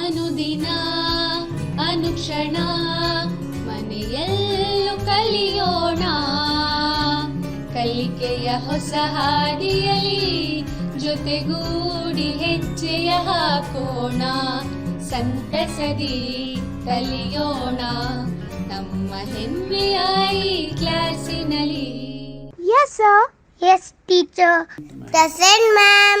ಅನುದಿನ ಅನುಕ್ಷಣ ಮನೆಯಲ್ಲೂ ಕಲಿಯೋಣ, ಕಲಿಕೆಯ ಹೊಸ ಹಾದಿಯಲ್ಲಿ ಜೊತೆಗೂಡಿ ಹೆಜ್ಜೆಯ ಹಾಕೋಣ, ಸಂತಸದಿ ಕಲಿಯೋಣ ನಮ್ಮ ಹೆಮ್ಮೆಯ ಈ ಕ್ಲಾಸಿನಲ್ಲಿ. Yes, sir. Yes, teacher. Present, ma'am.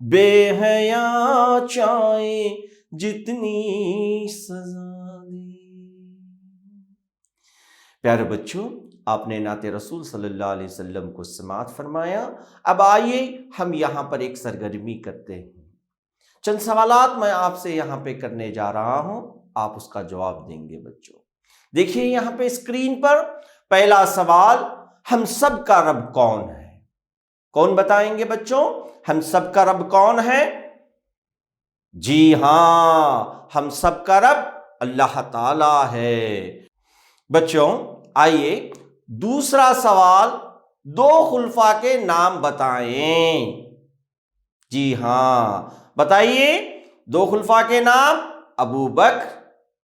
بے حیا چاہے جتنی سزا دے۔ پیارے بچوں، آپ نے نعت رسول صلی اللہ علیہ وسلم کو سماعت فرمایا۔ اب آئیے ہم یہاں پر ایک سرگرمی کرتے ہیں۔ چند سوالات میں آپ سے یہاں پہ کرنے جا رہا ہوں، آپ اس کا جواب دیں گے بچوں۔ دیکھیے یہاں پہ اسکرین پر پہلا سوال، ہم سب کا رب کون ہے؟ کون بتائیں گے بچوں؟ ہم سب کا رب کون ہے؟ جی ہاں، ہم سب کا رب اللہ تعالی ہے۔ بچوں آئیے دوسرا سوال، دو خلفاء کے نام بتائیں۔ جی ہاں بتائیے، دو خلفاء کے نام، ابو بکر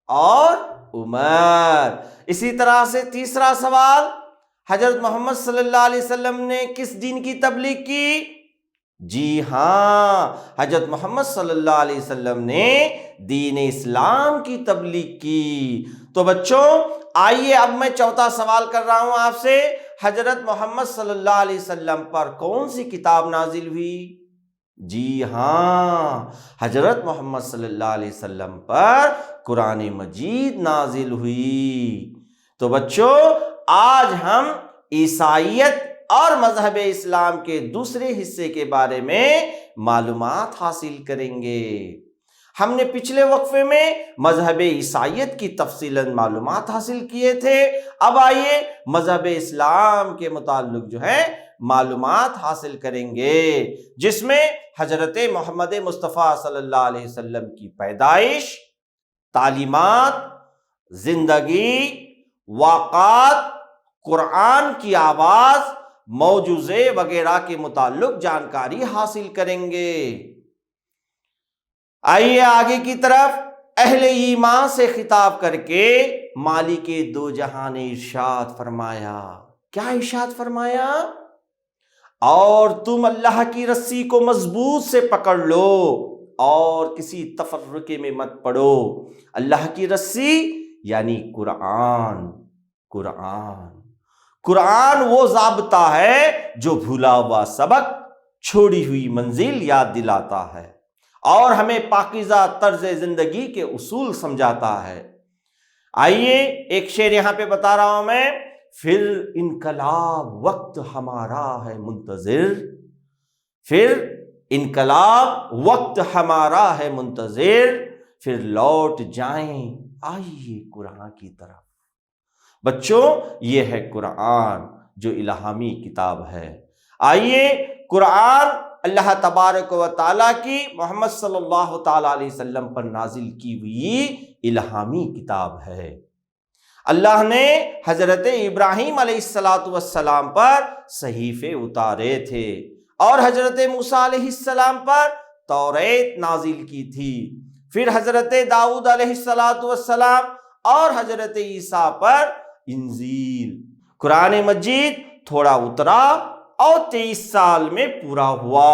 اور عمر۔ اسی طرح سے تیسرا سوال، حضرت محمد صلی اللہ علیہ وسلم نے کس دین کی تبلیغ کی؟ جی ہاں، حضرت محمد صلی اللہ علیہ وسلم نے دین اسلام کی تبلیغ کی۔ تو بچوں آئیے اب میں چوتھا سوال کر رہا ہوں آپ سے، حضرت محمد صلی اللہ علیہ وسلم پر کون سی کتاب نازل ہوئی؟ جی ہاں، حضرت محمد صلی اللہ علیہ وسلم پر قرآن مجید نازل ہوئی۔ تو بچوں آج ہم عیسائیت اور مذہب اسلام کے دوسرے حصے کے بارے میں معلومات حاصل کریں گے۔ ہم نے پچھلے وقفے میں مذہب عیسائیت کی تفصیلاً معلومات حاصل کیے تھے، اب آئیے مذہب اسلام کے متعلق جو ہے معلومات حاصل کریں گے، جس میں حضرت محمد مصطفیٰ صلی اللہ علیہ وسلم کی پیدائش، تعلیمات، زندگی، واقعات، قرآن کی آواز، معجزے وغیرہ کے متعلق جانکاری حاصل کریں گے۔ آئیے آگے کی طرف، اہل ایمان سے خطاب کر کے مالک دو جہاں نے ارشاد فرمایا۔ کیا ارشاد فرمایا؟ اور تم اللہ کی رسی کو مضبوط سے پکڑ لو اور کسی تفرقے میں مت پڑو۔ اللہ کی رسی یعنی قرآن۔ قرآن وہ ضابطہ ہے جو بھولا ہوا سبق، چھوڑی ہوئی منزل یاد دلاتا ہے اور ہمیں پاکیزہ طرز زندگی کے اصول سمجھاتا ہے۔ آئیے ایک شعر یہاں پہ بتا رہا ہوں میں، پھر انقلاب وقت ہمارا ہے منتظر، پھر انقلاب وقت ہمارا ہے منتظر، پھر لوٹ جائیں آئیے قرآن کی طرف۔ بچوں یہ ہے قرآن جو الہامی کتاب ہے۔ آئیے قرآن اللہ تبارک و تعالیٰ کی محمد صلی اللہ تعالیٰ علیہ وسلم پر نازل کی ہوئی الہامی کتاب ہے۔ اللہ نے حضرت ابراہیم علیہ السلام پر صحیفے اتارے تھے اور حضرت موسیٰ علیہ السلام پر توریت نازل کی تھی، پھر حضرت داؤد علیہ السلام اور حضرت عیسیٰ پر انجیل۔ قرآن مجید تھوڑا اترا اور 23 سال میں پورا ہوا۔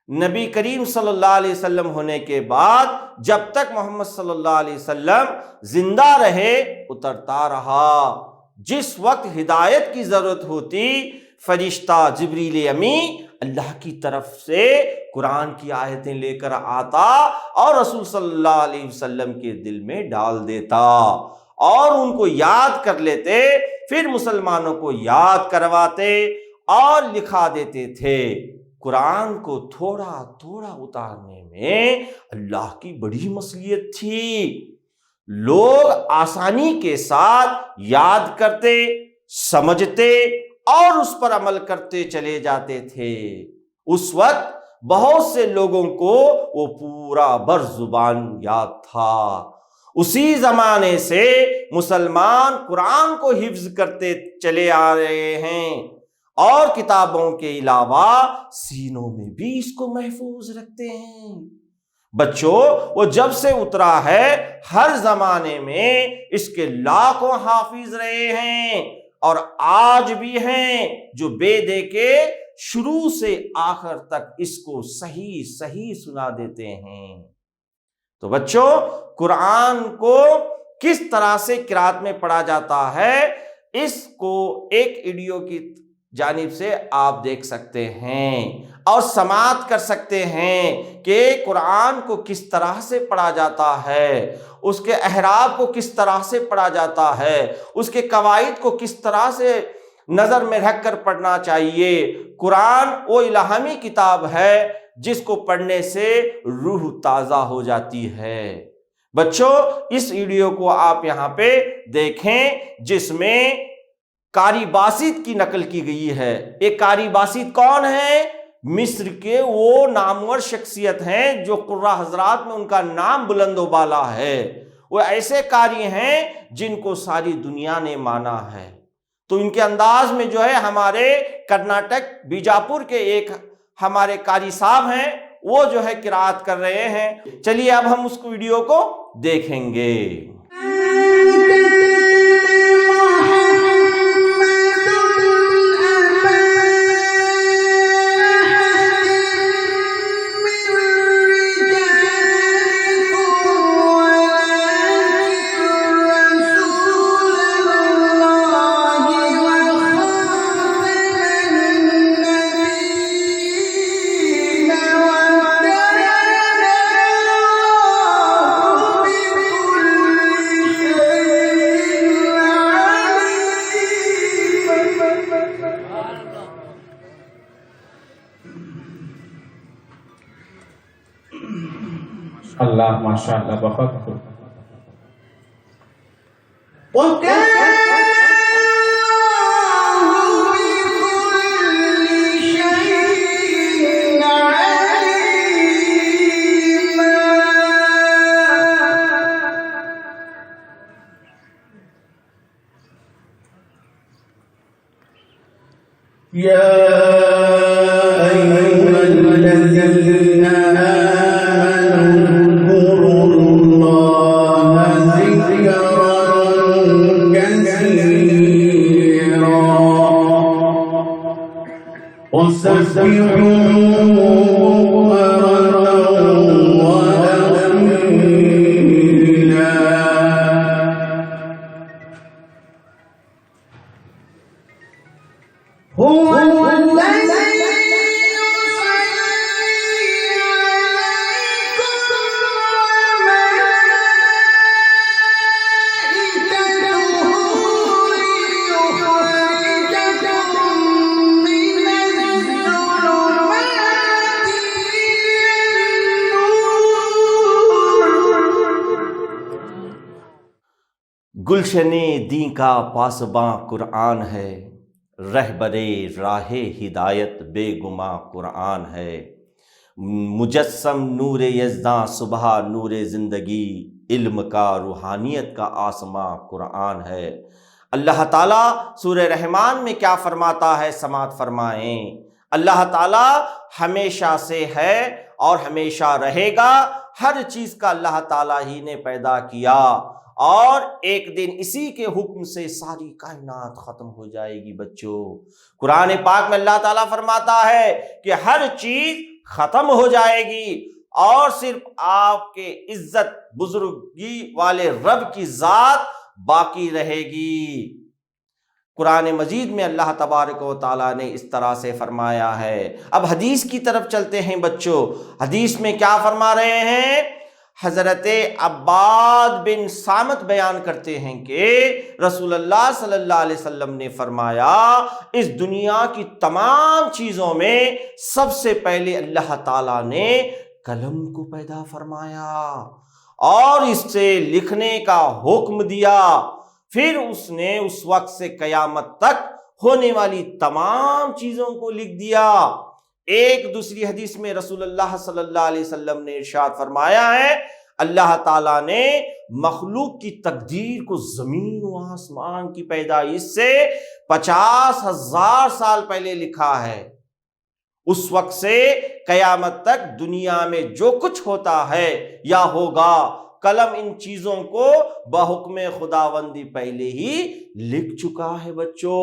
نبی کریم صلی اللہ علیہ وسلم ہونے کے بعد جب تک محمد صلی اللہ علیہ وسلم زندہ رہے اترتا رہا۔ جس وقت ہدایت کی ضرورت ہوتی، فرشتہ جبریل امی اللہ کی طرف سے قرآن کی آیتیں لے کر آتا اور رسول صلی اللہ علیہ وسلم کے دل میں ڈال دیتا اور ان کو یاد کر لیتے، پھر مسلمانوں کو یاد کرواتے اور لکھا دیتے تھے۔ قرآن کو تھوڑا تھوڑا اتارنے میں اللہ کی بڑی مصلحت تھی۔ لوگ آسانی کے ساتھ یاد کرتے، سمجھتے اور اس پر عمل کرتے چلے جاتے تھے۔ اس وقت بہت سے لوگوں کو وہ پورا برزبان یاد تھا۔ اسی زمانے سے مسلمان قرآن کو حفظ کرتے چلے آ رہے ہیں اور کتابوں کے علاوہ سینوں میں بھی اس کو محفوظ رکھتے ہیں۔ بچوں وہ جب سے اترا ہے ہر زمانے میں اس کے لاکھوں حافظ رہے ہیں اور آج بھی ہیں جو بے دے کے شروع سے آخر تک اس کو صحیح صحیح سنا دیتے ہیں۔ تو بچوں قرآن کو کس طرح سے قرات میں پڑھا جاتا ہے، اس کو ایک ویڈیو کی جانب سے آپ دیکھ سکتے ہیں اور سماعت کر سکتے ہیں کہ قرآن کو کس طرح سے پڑھا جاتا ہے، اس کے احراب کو کس طرح سے پڑھا جاتا ہے، اس کے قواعد کو کس طرح سے نظر میں رکھ کر پڑھنا چاہیے۔ قرآن وہ الہامی کتاب ہے جس کو پڑھنے سے روح تازہ ہو جاتی ہے۔ بچوں اس ویڈیو کو آپ یہاں پہ دیکھیں جس میں قاری باسط کی نقل کی گئی ہے۔ ایک قاری باسط کون ہے؟ مصر کے وہ نامور شخصیت ہیں جو قراء حضرات میں ان کا نام بلند و بالا ہے۔ وہ ایسے قاری ہیں جن کو ساری دنیا نے مانا ہے۔ تو ان کے انداز میں جو ہے ہمارے کرناٹک بیجاپور کے ایک ہمارے قاری صاحب ہیں، وہ جو ہے قرات کر رہے ہیں۔ چلیے اب ہم اس ویڈیو کو دیکھیں گے۔ اللہ ماشاءاللہ بہت خوب۔ گلشن دین کا پاسباں قرآن ہے، رہبرے راہ ہدایت بے گماں قرآن ہے، مجسم نور یزداں صبح نور زندگی، علم کا روحانیت کا آسماں قرآن ہے۔ اللہ تعالیٰ سورہ رحمان میں کیا فرماتا ہے، سماعت فرمائیں۔ اللہ تعالیٰ ہمیشہ سے ہے اور ہمیشہ رہے گا، ہر چیز کا اللہ تعالیٰ ہی نے پیدا کیا، اور ایک دن اسی کے حکم سے ساری کائنات ختم ہو جائے گی۔ بچوں قرآن پاک میں اللہ تعالیٰ فرماتا ہے کہ ہر چیز ختم ہو جائے گی اور صرف آپ کے عزت بزرگی والے رب کی ذات باقی رہے گی۔ قرآن مجید میں اللہ تبارک و تعالیٰ نے اس طرح سے فرمایا ہے۔ اب حدیث کی طرف چلتے ہیں بچوں۔ حدیث میں کیا فرما رہے ہیں؟ حضرت عباد بن صامت بیان کرتے ہیں کہ رسول اللہ صلی اللہ علیہ وسلم نے فرمایا، اس دنیا کی تمام چیزوں میں سب سے پہلے اللہ تعالیٰ نے قلم کو پیدا فرمایا اور اس سے لکھنے کا حکم دیا، پھر اس نے اس وقت سے قیامت تک ہونے والی تمام چیزوں کو لکھ دیا۔ ایک دوسری حدیث میں رسول اللہ صلی اللہ علیہ وسلم نے ارشاد فرمایا ہے، اللہ تعالیٰ نے مخلوق کی تقدیر کو زمین و آسمان کی پیدائش سے 50,000 سال پہلے لکھا ہے۔ اس وقت سے قیامت تک دنیا میں جو کچھ ہوتا ہے یا ہوگا، قلم ان چیزوں کو بحکم خداوندی پہلے ہی لکھ چکا ہے۔ بچوں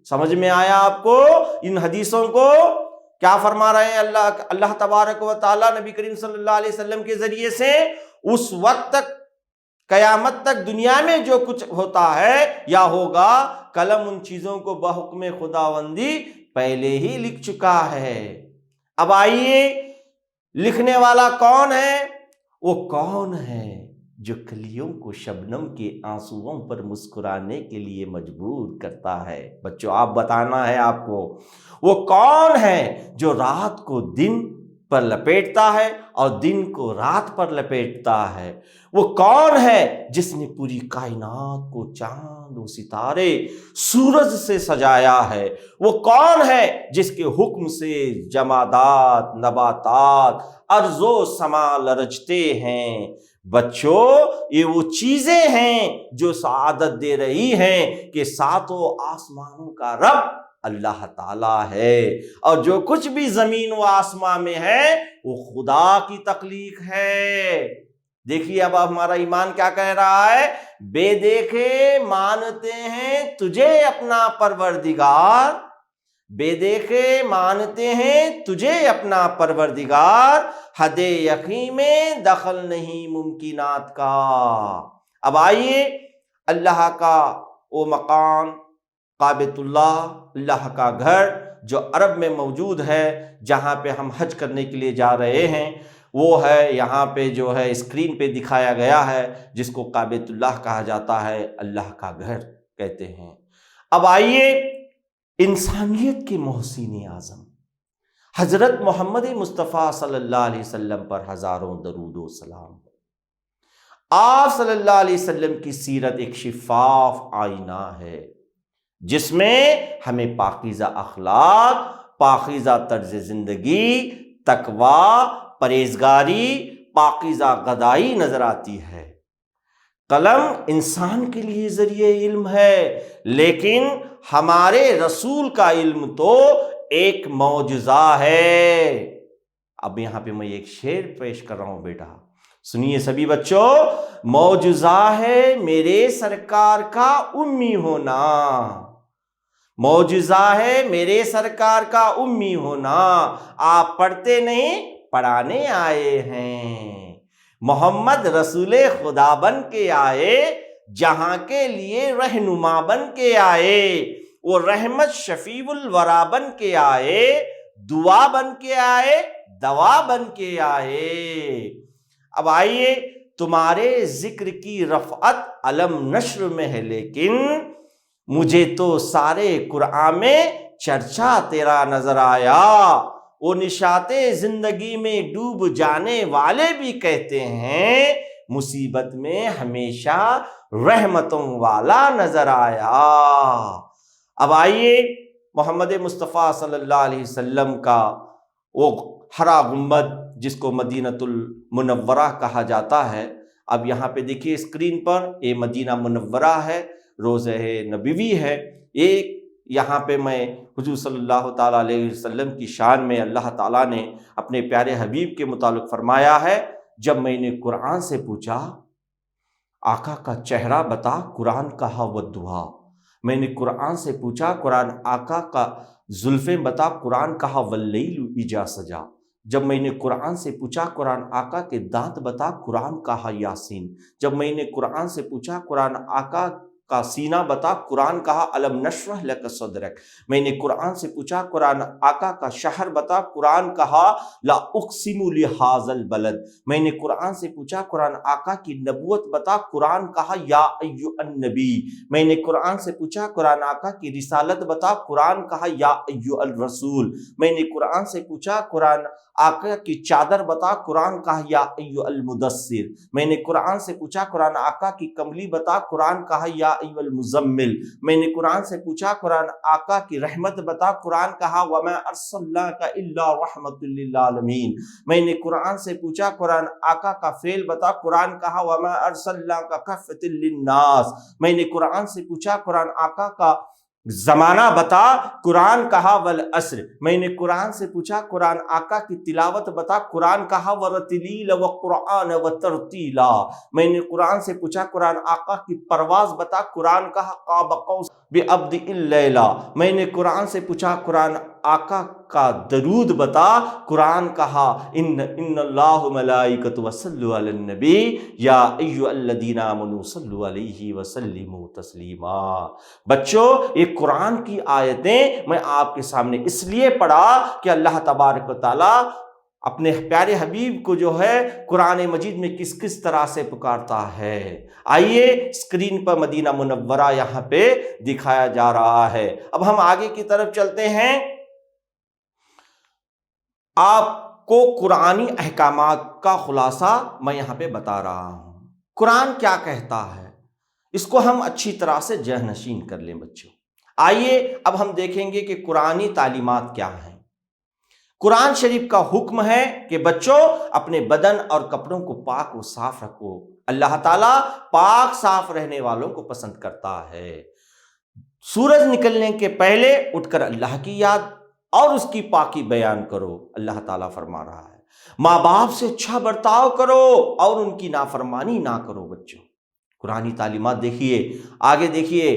سمجھ میں آیا آپ کو ان حدیثوں کو؟ کیا فرما رہے ہیں اللہ تبارک و تعالیٰ نبی کریم صلی اللہ علیہ وسلم کے ذریعے سے؟ اس وقت تک قیامت تک دنیا میں جو کچھ ہوتا ہے یا ہوگا، قلم ان چیزوں کو بحکم خداوندی پہلے ہی لکھ چکا ہے۔ اب آئیے، لکھنے والا کون ہے؟ وہ کون ہے جو کلیوں کو شبنم کے آنسوؤں پر مسکرانے کے لیے مجبور کرتا ہے؟ بچوں آپ بتانا ہے آپ کو، وہ کون ہے جو رات کو دن پر لپیٹتا ہے اور دن کو رات پر لپیٹتا ہے؟ وہ کون ہے جس نے پوری کائنات کو چاند و ستارے سورج سے سجایا ہے؟ وہ کون ہے جس کے حکم سے جمادات، نباتات، ارض و سما لرزتے ہیں؟ بچوں یہ وہ چیزیں ہیں جو سعادت دے رہی ہیں کہ ساتوں آسمانوں کا رب اللہ تعالیٰ ہے، اور جو کچھ بھی زمین و آسمان میں ہے وہ خدا کی تخلیق ہے۔ دیکھیے اب ہمارا ایمان کیا کہہ رہا ہے؟ بے دیکھے مانتے ہیں تجھے اپنا پروردگار، بے دیکھے مانتے ہیں تجھے اپنا پروردگار، حد یقین میں دخل نہیں ممکنات کا۔ اب آئیے، اللہ کا وہ مقام کعبۃ اللہ، اللہ کا گھر جو عرب میں موجود ہے، جہاں پہ ہم حج کرنے کے لیے جا رہے ہیں، وہ ہے یہاں پہ جو ہے اسکرین پہ دکھایا گیا ہے، جس کو کعبۃ اللہ کہا جاتا ہے، اللہ کا گھر کہتے ہیں۔ اب آئیے، انسانیت کے محسن اعظم حضرت محمد مصطفیٰ صلی اللہ علیہ وسلم پر ہزاروں درود و سلام۔ آپ صلی اللہ علیہ وسلم کی سیرت ایک شفاف آئینہ ہے، جس میں ہمیں پاکیزہ اخلاق، پاکیزہ طرز زندگی، تقوی، پرہیزگاری، پاکیزہ غذائی نظر آتی ہے۔ قلم انسان کے لیے ذریعہ علم ہے، لیکن ہمارے رسول کا علم تو ایک معجزہ ہے۔ اب یہاں پہ میں ایک شعر پیش کر رہا ہوں، بیٹا سنیے سبھی بچوں۔ معجزہ ہے میرے سرکار کا امی ہونا، معجزہ ہے میرے سرکار کا امی ہونا، آپ پڑھتے نہیں پڑھانے آئے ہیں۔ محمد رسول خدا بن کے آئے، جہاں کے لیے رہنما بن کے آئے، وہ رحمت شفیع الورا بن کے آئے، دعا بن کے آئے، دوا بن کے آئے۔ اب آئیے، تمہارے ذکر کی رفعت علم نشر میں ہے، لیکن مجھے تو سارے قرآن میں چرچا تیرا نظر آیا۔ وہ نشاط زندگی میں ڈوب جانے والے بھی کہتے ہیں، مصیبت میں ہمیشہ رحمتوں والا نظر آیا۔ اب آئیے، محمد مصطفیٰ صلی اللہ علیہ وسلم کا وہ ہرا گنبد جس کو مدینۃ المنورہ کہا جاتا ہے، اب یہاں پہ دیکھیے اسکرین پر، یہ مدینہ منورہ ہے، روضہ نبوی ہے۔ ایک یہاں پہ میں حضور صلی اللہ تعالیٰ علیہ وسلم کی شان میں اللہ تعالیٰ نے اپنے پیارے حبیب کے متعلق فرمایا ہے، جب میں نے قرآن سے پوچھا آقا کا چہرہ بتا، قرآن کہا والضحیٰ۔ میں نے قرآن سے پوچھا قرآن آقا کا زلفیں بتا، قرآن کہا واللیل اذا سجا۔ جب میں نے قرآن سے پوچھا قرآن آقا کے دانت بتا، قرآن کہا یاسین۔ جب میں نے قرآن سے پوچھا قرآن آقا کا سینہ بتا، قرآن کہا الم نشرح لک صدرک۔ میں نے قرآن سے پوچھا قرآن آقا کا شہر بتا، قرآن کہا لا اقسم لہذا البلد۔ میں نے قرآن سے پوچھا قرآن آقا کی نبوت بتا، قرآن کہا یا ایھا النبی۔ میں نے قرآن سے پوچھا قرآن آقا کی رسالت بتا، قرآن کہا یا ایھا الرسول۔ میں نے قرآن سے پوچھا قرآن آقا کی چادر بتا، قرآن کہا یا ایھا المدثر۔ میں نے قرآن سے پوچھا قرآن آقا کی کملی بتا، قرآن کہا یا ایھا المزمل۔ میں نے قرآن سے پوچھا قرآن آقا کی رحمت بتا، قرآن کہا وما ارسلناک الا رحمۃ للعالمین۔ میں نے قرآن سے پوچھا قرآن آقا کا فعل بتا، قرآن کہا وما ارسلناک کافۃ للناس۔ میں نے قرآن سے پوچھا قرآن آقا کا زمانہ بتا، قرآن کہا والعصر، میں نے قرآن سے پوچھا قرآن آقا کی تلاوت بتا، قرآن کہا ورتلیل وقرآن وترتیلا، میں نے قرآن سے پوچھا قرآن آقا کی پرواز بتا، قرآن کہا قاب قوس بعبد اللیلا، میں نے قرآن سے پوچھا قرآن آقا کا درود بتا، قرآن کہا ان اللہ ملائکۃ وصلوا علی النبی یا ایھا الذین آمنوا صلوا علیہ وسلموا تسلیما۔ بچوں، یہ قرآن کی آیتیں میں آپ کے سامنے اس لیے پڑھا کہ اللہ تبارک و تعالیٰ اپنے پیارے حبیب کو جو ہے قرآن مجید میں کس کس طرح سے پکارتا ہے۔ آئیے اسکرین پر مدینہ منورہ یہاں پہ دکھایا جا رہا ہے۔ اب ہم آگے کی طرف چلتے ہیں۔ آپ کو قرآنی احکامات کا خلاصہ میں یہاں پہ بتا رہا ہوں۔ قرآن کیا کہتا ہے اس کو ہم اچھی طرح سے ذہنشین کر لیں بچوں۔ آئیے اب ہم دیکھیں گے کہ قرآنی تعلیمات کیا ہیں۔ قرآن شریف کا حکم ہے کہ بچوں اپنے بدن اور کپڑوں کو پاک و صاف رکھو۔ اللہ تعالیٰ پاک صاف رہنے والوں کو پسند کرتا ہے۔ سورج نکلنے کے پہلے اٹھ کر اللہ کی یاد اور اس کی پاکی بیان کرو، اللہ تعالیٰ فرما رہا ہے۔ ماں باپ سے اچھا برتاؤ کرو اور ان کی نافرمانی نہ کرو بچوں۔ قرآنی تعلیمات دیکھیے، آگے دیکھیے،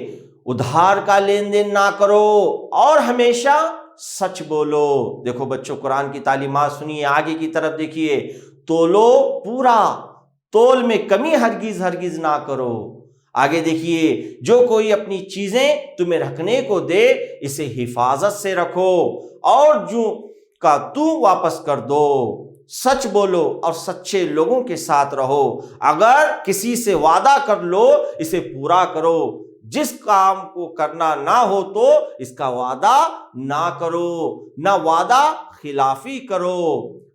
ادھار کا لین دین نہ کرو اور ہمیشہ سچ بولو۔ دیکھو بچوں قرآن کی تعلیمات سنیے، آگے کی طرف دیکھیے، تولو پورا، تول میں کمی ہرگز نہ کرو۔ آگے دیکھیے، جو کوئی اپنی چیزیں تمہیں رکھنے کو دے اسے حفاظت سے رکھو اور جو کا تو واپس کر دو۔ سچ بولو اور سچے لوگوں کے ساتھ رہو۔ اگر کسی سے وعدہ کر لو اسے پورا کرو۔ جس کام کو کرنا نہ ہو تو اس کا وعدہ نہ کرو، نہ وعدہ خلافی کرو۔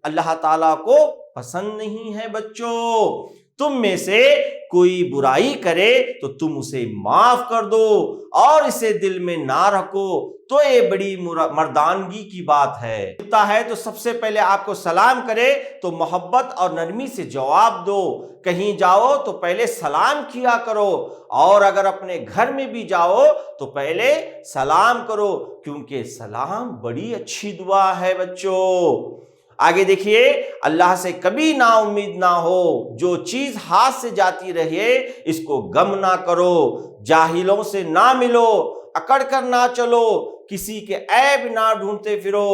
اللہ تعالیٰ کو پسند نہیں ہے بچوں۔ تم میں سے کوئی برائی کرے تو تم اسے معاف کر دو اور اسے دل میں نہ رکھو، تو یہ بڑی مردانگی کی بات ہے۔ تو سب سے پہلے آپ کو سلام کرے تو محبت اور نرمی سے جواب دو۔ کہیں جاؤ تو پہلے سلام کیا کرو، اور اگر اپنے گھر میں بھی جاؤ تو پہلے سلام کرو، کیونکہ سلام بڑی اچھی دعا ہے بچوں۔ آگے دیکھیے، اللہ سے کبھی نا امید نہ ہو، جو چیز ہاتھ سے جاتی رہے اس کو غم نہ کرو، جاہلوں سے نہ ملو، اکڑ کر نہ چلو، کسی کے عیب نہ ڈھونڈتے پھرو،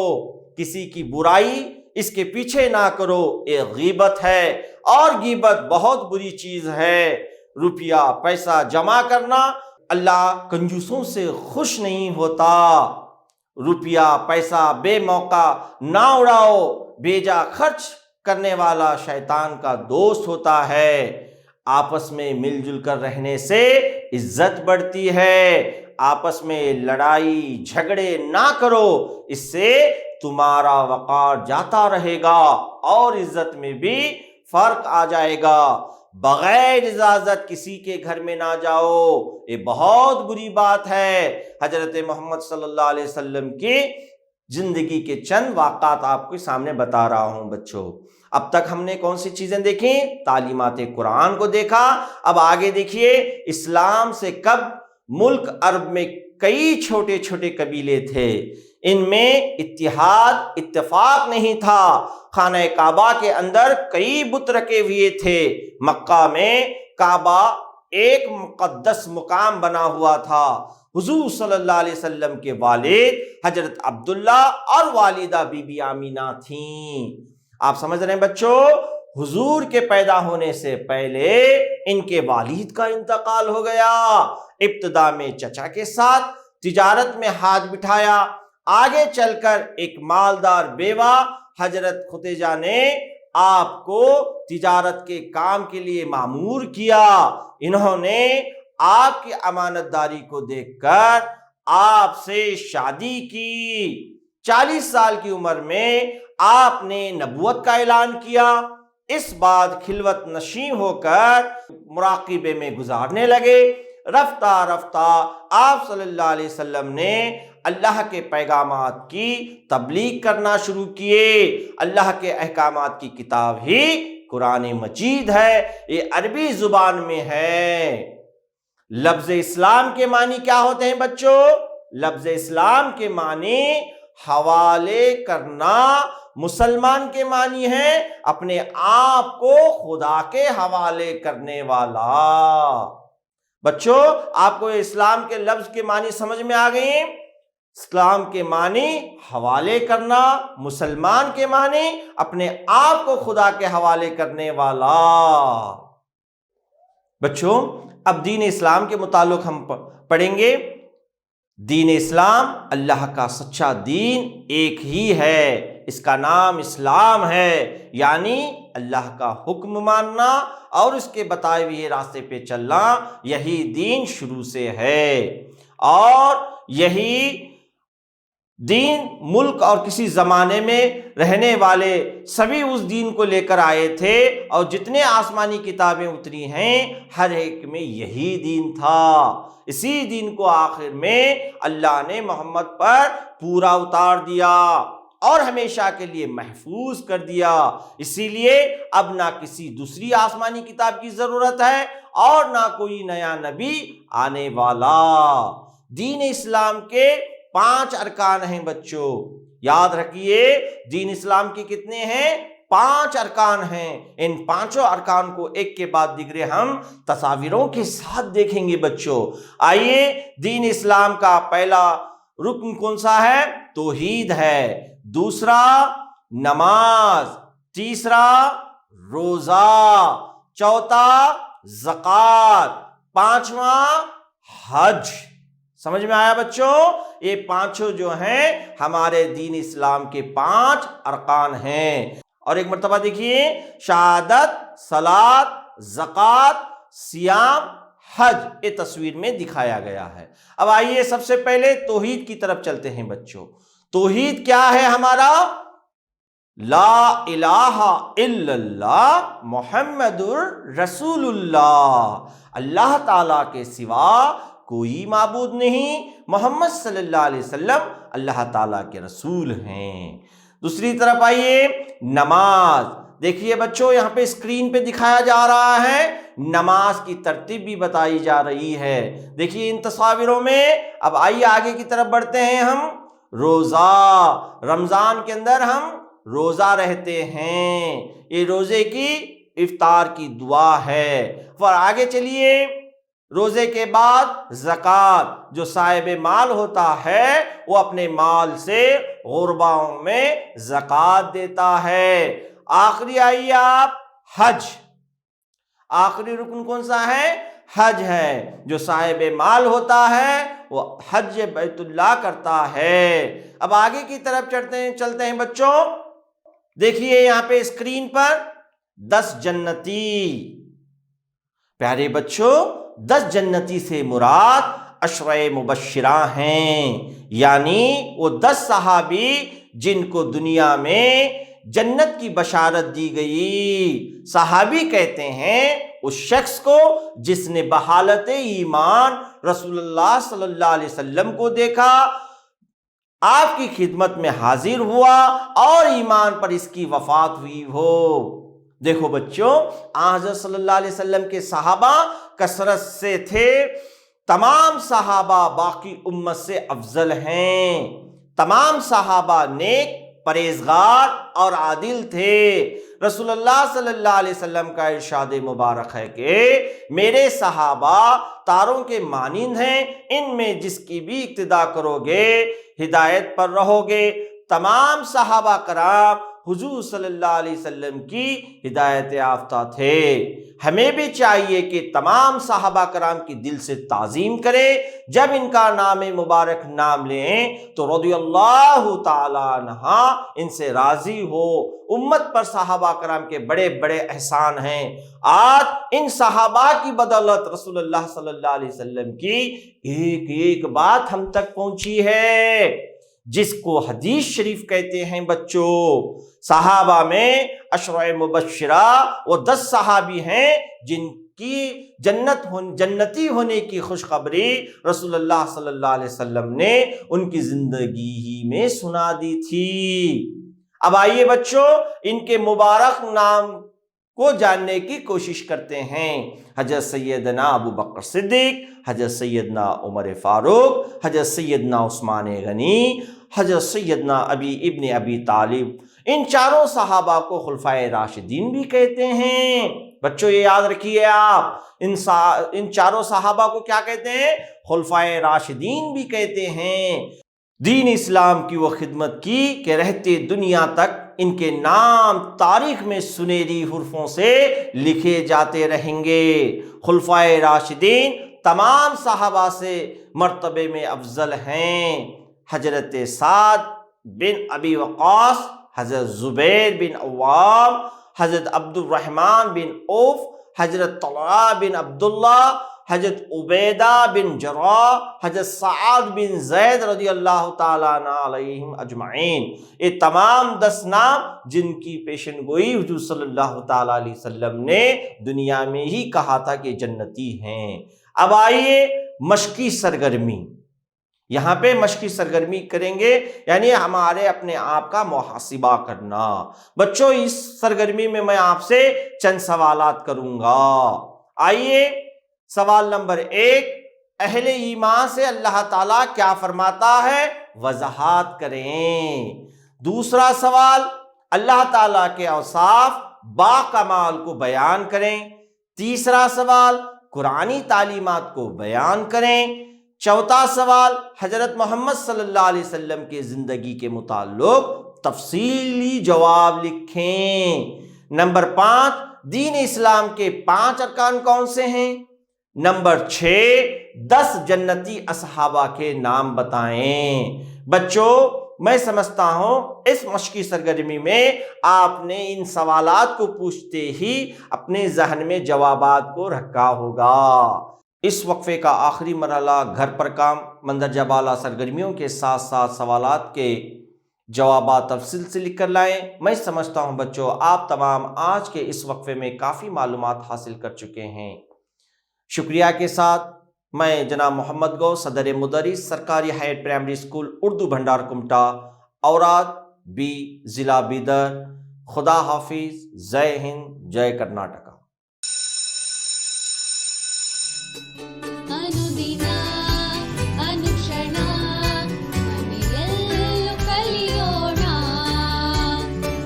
کسی کی برائی اس کے پیچھے نہ کرو، یہ غیبت ہے اور غیبت بہت بری چیز ہے۔ روپیہ پیسہ جمع کرنا، اللہ کنجوسوں سے خوش نہیں ہوتا۔ روپیہ پیسہ بے موقع نہ اڑاؤ، بیجا خرچ کرنے والا شیطان کا دوست ہوتا ہے۔ آپس میں مل جل کر رہنے سے عزت بڑھتی ہے۔ آپس میں لڑائی جھگڑے نہ کرو، اس سے تمہارا وقار جاتا رہے گا اور عزت میں بھی فرق آ جائے گا۔ بغیر اجازت کسی کے گھر میں نہ جاؤ، یہ بہت بری بات ہے۔ حضرت محمد صلی اللہ علیہ وسلم کی زندگی کے چند واقعات آپ کے سامنے بتا رہا ہوں بچوں۔ اب تک ہم نے کون سی چیزیں دیکھیں؟ تعلیمات قرآن کو دیکھا۔ اب آگے دیکھیے، اسلام سے قبل ملک عرب میں کئی چھوٹے چھوٹے قبیلے تھے، ان میں اتفاق نہیں تھا۔ خانہ کعبہ کے اندر کئی بت رکھے ہوئے تھے۔ مکہ میں کعبہ ایک مقدس مقام بنا ہوا تھا۔ حضور صلی اللہ علیہ وسلم کے والد حضرت عبداللہ اور والدہ بی بی آمینہ تھیں۔ آپ سمجھ رہے ہیں بچوں، حضور کے پیدا ہونے سے پہلے ان کے والد کا انتقال ہو گیا۔ ابتدا میں چچا کے ساتھ تجارت میں ہاتھ بٹھایا، آگے چل کر ایک مالدار بیوہ حضرت ختیجہ نے آپ کو تجارت کے کام کے لیے مامور کیا۔ انہوں نے آپ کی امانت داری کو دیکھ کر آپ سے شادی کی۔ 40 سال کی عمر میں آپ نے نبوت کا اعلان کیا۔ اس بعد خلوت نشیں ہو کر مراقبے میں گزارنے لگے۔ رفتہ رفتہ آپ صلی اللہ علیہ وسلم نے اللہ کے پیغامات کی تبلیغ کرنا شروع کیے۔ اللہ کے احکامات کی کتاب ہی قرآن مجید ہے، یہ عربی زبان میں ہے۔ لفظ اسلام کے معنی کیا ہوتے ہیں بچوں؟ لفظ اسلام کے معنی حوالے کرنا، مسلمان کے معنی ہے اپنے آپ کو خدا کے حوالے کرنے والا۔ بچوں آپ کو اسلام کے لفظ کے معنی سمجھ میں آ گئے ہیں؟ اسلام کے معنی حوالے کرنا، مسلمان کے معنی اپنے آپ کو خدا کے حوالے کرنے والا۔ بچوں اب دین اسلام کے متعلق ہم پڑھیں گے۔ دین اسلام اللہ کا سچا دین ایک ہی ہے، اس کا نام اسلام ہے، یعنی اللہ کا حکم ماننا اور اس کے بتائے ہوئے راستے پہ چلنا، یہی دین شروع سے ہے، اور یہی دین ملک اور کسی زمانے میں رہنے والے سبھی اس دین کو لے کر آئے تھے، اور جتنے آسمانی کتابیں اتری ہیں ہر ایک میں یہی دین تھا۔ اسی دین کو آخر میں اللہ نے محمد پر پورا اتار دیا اور ہمیشہ کے لیے محفوظ کر دیا۔ اسی لیے اب نہ کسی دوسری آسمانی کتاب کی ضرورت ہے اور نہ کوئی نیا نبی آنے والا۔ دین اسلام کے 5 ارکان ہیں بچوں، یاد رکھیے دین اسلام کے کتنے ہیں؟ 5 ارکان ہیں۔ ان 5 ارکان کو ایک کے بعد دیگرے ہم تصاویروں کے ساتھ دیکھیں گے بچوں۔ آئیے دین اسلام کا پہلا رکن کون سا ہے؟ توحید ہے، دوسرا نماز، تیسرا روزہ، چوتھا زکوٰۃ، 5واں حج۔ سمجھ میں آیا بچوں؟ یہ 5 جو ہیں ہمارے دین اسلام کے 5 ارکان ہیں۔ اور ایک مرتبہ دیکھیے، شہادت، صلاۃ، زکوٰۃ، صیام، حج، یہ تصویر میں دکھایا گیا ہے۔ اب آئیے سب سے پہلے توحید کی طرف چلتے ہیں بچوں۔ توحید کیا ہے ہمارا؟ لا الہ الا اللہ محمد الرسول اللہ، اللہ تعالیٰ کے سوا کوئی معبود نہیں، محمد صلی اللہ علیہ وسلم اللہ تعالیٰ کے رسول ہیں۔ دوسری طرف آئیے نماز، دیکھیے بچوں یہاں پہ اسکرین پہ دکھایا جا رہا ہے، نماز کی ترتیب بھی بتائی جا رہی ہے، دیکھیے ان تصاویروں میں۔ اب آئیے آگے کی طرف بڑھتے ہیں ہم۔ روزہ، رمضان کے اندر ہم روزہ رہتے ہیں، یہ روزے کی افطار کی دعا ہے۔ اور آگے چلیے، روزے کے بعد زکوٰۃ، جو صاحب مال ہوتا ہے وہ اپنے مال سے غرباؤں میں زکوٰۃ دیتا ہے۔ آخری آئیے آپ، حج، آخری رکن کون سا ہے؟ حج ہے، جو صاحب مال ہوتا ہے وہ حج بیت اللہ کرتا ہے۔ اب آگے کی طرف چلتے ہیں بچوں، دیکھیے یہاں پہ اسکرین پر 10 جنتی۔ پیارے بچوں 10 جنتی سے مراد عشرہ مبشرہ ہیں، یعنی وہ 10 صحابی جن کو دنیا میں جنت کی بشارت دی گئی۔ صحابی کہتے ہیں اس شخص کو جس نے بحالت ایمان رسول اللہ صلی اللہ علیہ وسلم کو دیکھا، آپ کی خدمت میں حاضر ہوا اور ایمان پر اس کی وفات ہوئی ہو۔ دیکھو بچوں حضرت صلی اللہ علیہ وسلم کے صحابہ کثرت سے تھے، تمام صحابہ باقی امت سے افضل ہیں، تمام صحابہ نیک، پرہیزگار اور عادل تھے۔ رسول اللہ صلی اللہ علیہ وسلم کا ارشاد مبارک ہے کہ میرے صحابہ تاروں کے مانند ہیں، ان میں جس کی بھی اقتدا کرو گے ہدایت پر رہو گے۔ تمام صحابہ کرام حضور صلی اللہ علیہ وسلم کی ہدایت یافتہ تھے۔ ہمیں بھی چاہیے کہ تمام صحابہ کرام کی دل سے تعظیم کریں، جب ان کا نام مبارک نام لیں تو رضی اللہ تعالی عنہ ان سے راضی ہو۔ امت پر صحابہ کرام کے بڑے بڑے احسان ہیں، آج ان صحابہ کی بدولت رسول اللہ صلی اللہ علیہ وسلم کی ایک ایک بات ہم تک پہنچی ہے، جس کو حدیث شریف کہتے ہیں بچوں۔ صحابہ میں عشرہ مبشرہ وہ 10 صحابی ہیں جن کی جنتی ہونے کی خوشخبری رسول اللہ صلی اللہ علیہ وسلم نے ان کی زندگی ہی میں سنا دی تھی۔ اب آئیے بچوں ان کے مبارک نام کو جاننے کی کوشش کرتے ہیں۔ حضرت سیدنا ابو بکر صدیق، حضرت سیدنا عمر فاروق، حضرت سیدنا عثمان غنی، حضرت سیدنا علی ابن ابی طالب، ان چاروں صحابہ کو خلفائے راشدین بھی کہتے ہیں۔ بچوں یہ یاد رکھیے آپ، ان چاروں صحابہ کو کیا کہتے ہیں؟ خلفائے راشدین بھی کہتے ہیں۔ دین اسلام کی وہ خدمت کی کہ رہتے دنیا تک ان کے نام تاریخ میں سنہری حروفوں سے لکھے جاتے رہیں گے۔ خلفائے راشدین تمام صحابہ سے مرتبے میں افضل ہیں۔ حضرت سعد بن ابی وقاص، حضرت زبیر بن عوام، حضرت عبد الرحمن بن عوف، حضرت طلحہ بن عبداللہ، حضرت عبیدہ بن جراح، حضرت سعد بن زید رضی اللہ تعالیٰ عنہ علیہم اجمعین، یہ تمام 10 نام جن کی پیشن گوئی حضور صلی اللہ تعالیٰ علیہ وسلم نے دنیا میں ہی کہا تھا کہ جنتی ہیں۔ اب آئیے مشقی سرگرمی، یہاں پہ مشقی سرگرمی کریں گے، یعنی ہمارے اپنے آپ کا محاسبہ کرنا۔ بچوں اس سرگرمی میں میں آپ سے چند سوالات کروں گا۔ آئیے سوال نمبر 1، اہل ایمان سے اللہ تعالیٰ کیا فرماتا ہے؟ وضاحت کریں۔ دوسرا سوال، اللہ تعالیٰ کے اوصاف با کمال کو بیان کریں۔ تیسرا سوال، قرآنی تعلیمات کو بیان کریں۔ چوتھا سوال، حضرت محمد صلی اللہ علیہ وسلم کے زندگی کے متعلق تفصیلی جواب لکھیں۔ نمبر 5، دین اسلام کے 5 ارکان کون سے ہیں؟ نمبر 6، 10 جنتی اصحابہ کے نام بتائیں۔ بچوں میں سمجھتا ہوں اس مشقی سرگرمی میں آپ نے ان سوالات کو پوچھتے ہی اپنے ذہن میں جوابات کو رکھا ہوگا۔ اس وقفے کا آخری مرحلہ گھر پر کام مندرجہ بالا سرگرمیوں کے ساتھ ساتھ سوالات کے جوابات تفصیل سے لکھ کر لائیں۔ میں سمجھتا ہوں بچوں آپ تمام آج کے اس وقفے میں کافی معلومات حاصل کر چکے ہیں۔ شکریہ کے ساتھ میں جناب محمد گو، صدر مدرس سرکاری ہائر پرائمری اسکول اردو بھنڈار کمٹا، اوراد بی، ضلع بیدر۔ خدا حافظ، جے ہند، جے کرناٹکا۔ ಅನುದಿನ ಅನುಕ್ಷಣ ಮನೆಯಲ್ಲೂ ಕಲಿಯೋಣ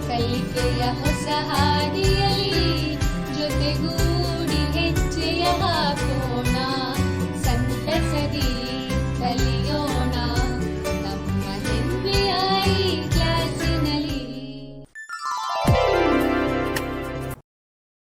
ಕಲಿಕೆಯ ಹೊಸ